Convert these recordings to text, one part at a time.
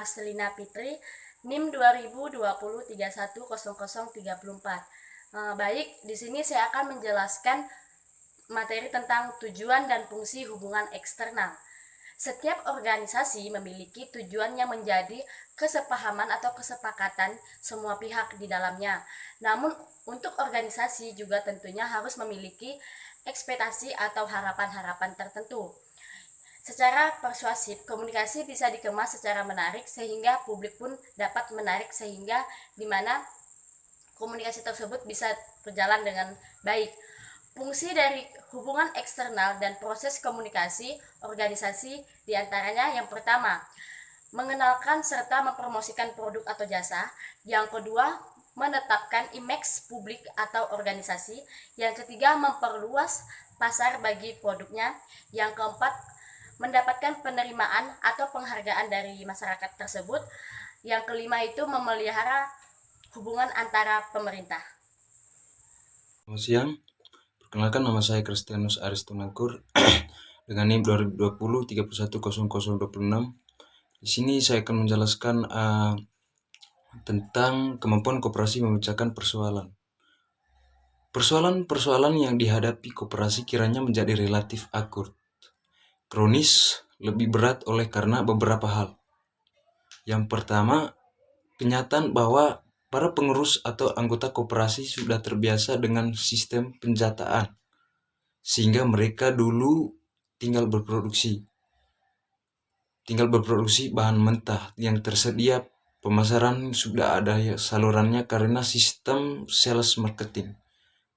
Marcelina Fitri, NIM 2020310034. Baik, di sini saya akan menjelaskan materi tentang tujuan dan fungsi hubungan eksternal. Setiap organisasi memiliki tujuan yang menjadi kesepahaman atau kesepakatan semua pihak di dalamnya. Namun, untuk organisasi juga tentunya harus memiliki ekspektasi atau harapan-harapan tertentu. Secara persuasif, komunikasi bisa dikemas secara menarik sehingga publik pun dapat menarik, sehingga di mana komunikasi tersebut bisa berjalan dengan baik. Fungsi dari hubungan eksternal dan proses komunikasi organisasi diantaranya: yang pertama, mengenalkan serta mempromosikan produk atau jasa; yang kedua, menetapkan image publik atau organisasi; yang ketiga, memperluas pasar bagi produknya; yang keempat, mendapatkan penerimaan atau penghargaan dari masyarakat tersebut; yang kelima itu memelihara hubungan antara pemerintah. Selamat siang, perkenalkan nama saya Kristianus Aristonakur dengan NIM 2020310026. Di sini saya akan menjelaskan tentang kemampuan koperasi memecahkan persoalan. Persoalan-persoalan yang dihadapi koperasi kiranya menjadi relatif akut, kronis, lebih berat oleh karena beberapa hal. Yang pertama, kenyataan bahwa para pengurus atau anggota koperasi sudah terbiasa dengan sistem penjataan, sehingga mereka dulu tinggal berproduksi bahan mentah yang tersedia, pemasaran sudah ada salurannya karena sistem sales marketing.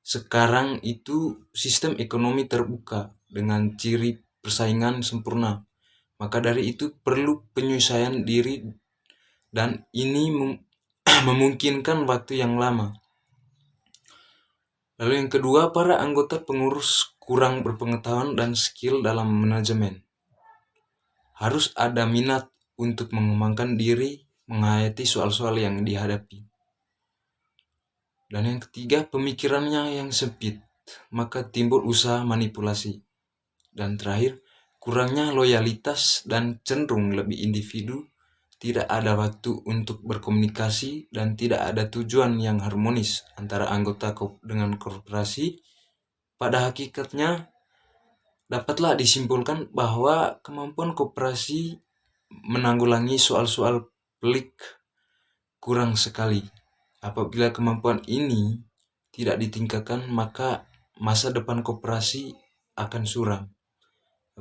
Sekarang itu sistem ekonomi terbuka dengan ciri persaingan sempurna. Maka dari itu perlu penyesuaian diri, dan ini memungkinkan waktu yang lama. Lalu yang kedua, para anggota pengurus kurang berpengetahuan dan skill dalam manajemen. Harus ada minat untuk mengembangkan diri, menghayati soal-soal yang dihadapi. Dan yang ketiga, pemikirannya yang sempit, maka timbul usaha manipulasi. Dan terakhir, kurangnya loyalitas dan cenderung lebih individu, tidak ada waktu untuk berkomunikasi, dan tidak ada tujuan yang harmonis antara anggota dengan korporasi. Pada hakikatnya, dapatlah disimpulkan bahwa kemampuan koperasi menanggulangi soal-soal pelik kurang sekali. Apabila kemampuan ini tidak ditingkatkan, maka masa depan koperasi akan suram.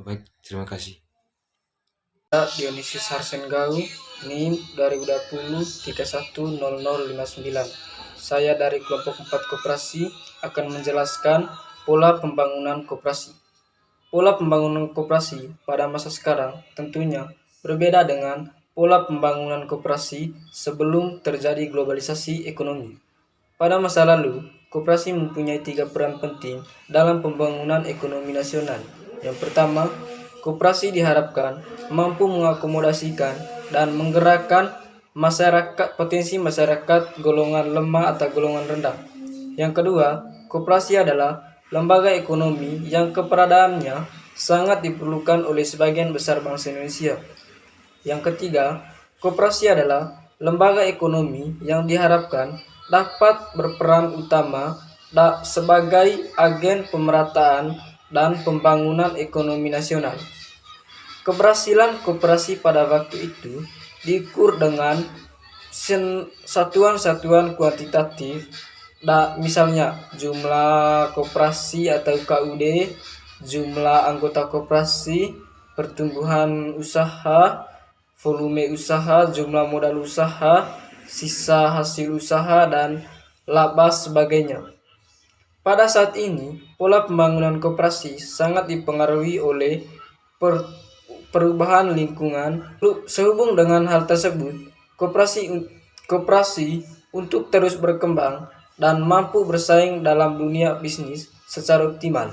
Baik, terima kasih. Dionysius Harsenggau, NIM 2020310059. Saya dari kelompok 4 koperasi akan menjelaskan pola pembangunan koperasi. Pola pembangunan koperasi pada masa sekarang tentunya berbeda dengan pola pembangunan koperasi sebelum terjadi globalisasi ekonomi. Pada masa lalu, koperasi mempunyai 3 peran penting dalam pembangunan ekonomi nasional. Yang pertama, koperasi diharapkan mampu mengakomodasikan dan menggerakkan potensi masyarakat golongan lemah atau golongan rendah. Yang kedua, koperasi adalah lembaga ekonomi yang keberadaannya sangat diperlukan oleh sebagian besar bangsa Indonesia. Yang ketiga, koperasi adalah lembaga ekonomi yang diharapkan dapat berperan utama sebagai agen pemerataan dan pembangunan ekonomi nasional. Keberhasilan koperasi pada waktu itu diukur dengan satuan-satuan kuantitatif, misalnya jumlah koperasi atau KUD, jumlah anggota koperasi, pertumbuhan usaha, volume usaha, jumlah modal usaha, sisa hasil usaha, dan laba sebagainya. Pada saat ini, pola pembangunan koperasi sangat dipengaruhi oleh perubahan lingkungan. Sehubung dengan hal tersebut, koperasi untuk terus berkembang dan mampu bersaing dalam dunia bisnis secara optimal.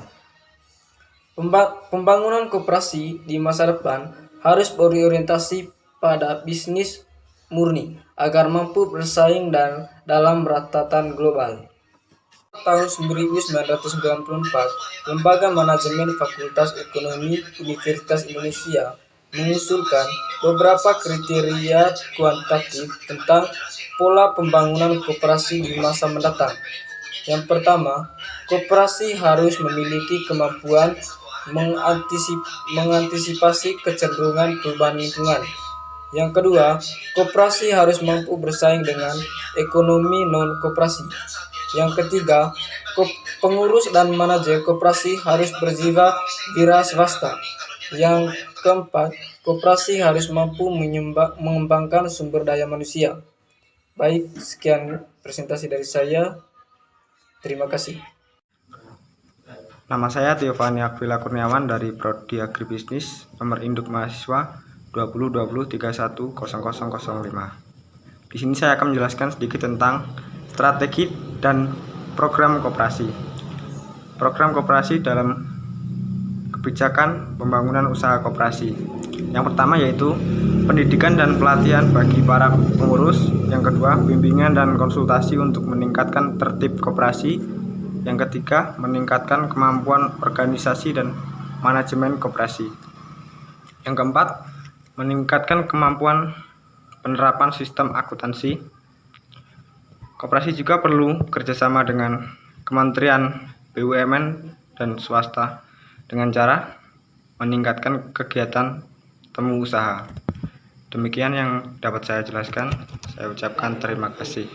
Pembangunan koperasi di masa depan harus berorientasi pada bisnis murni agar mampu bersaing dan dalam tatanan global. Tahun 1994, Lembaga Manajemen Fakultas Ekonomi Universitas Indonesia mengusulkan beberapa kriteria kuantitatif tentang pola pembangunan koperasi di masa mendatang. Yang pertama, koperasi harus memiliki kemampuan mengantisipasi kecenderungan perubahan lingkungan. Yang kedua, koperasi harus mampu bersaing dengan ekonomi non-koperasi. Yang ketiga, pengurus dan manajer koperasi harus berjiwa wira swasta. Yang keempat, koperasi harus mampu mengembangkan sumber daya manusia. Baik, sekian presentasi dari saya. Terima kasih. Nama saya Tiofani Akvila Kurniawan dari Prodi Agribisnis, nomor induk mahasiswa 2020310005. Di sini saya akan menjelaskan sedikit tentang strategi dan program koperasi. Program koperasi dalam kebijakan pembangunan usaha koperasi. Yang pertama yaitu pendidikan dan pelatihan bagi para pengurus. Yang kedua, bimbingan dan konsultasi untuk meningkatkan tertib koperasi. Yang ketiga, meningkatkan kemampuan organisasi dan manajemen koperasi. Yang keempat, meningkatkan kemampuan penerapan sistem akuntansi. Koperasi juga perlu kerjasama dengan Kementerian BUMN dan swasta dengan cara meningkatkan kegiatan temu usaha. Demikian yang dapat saya jelaskan. Saya ucapkan terima kasih.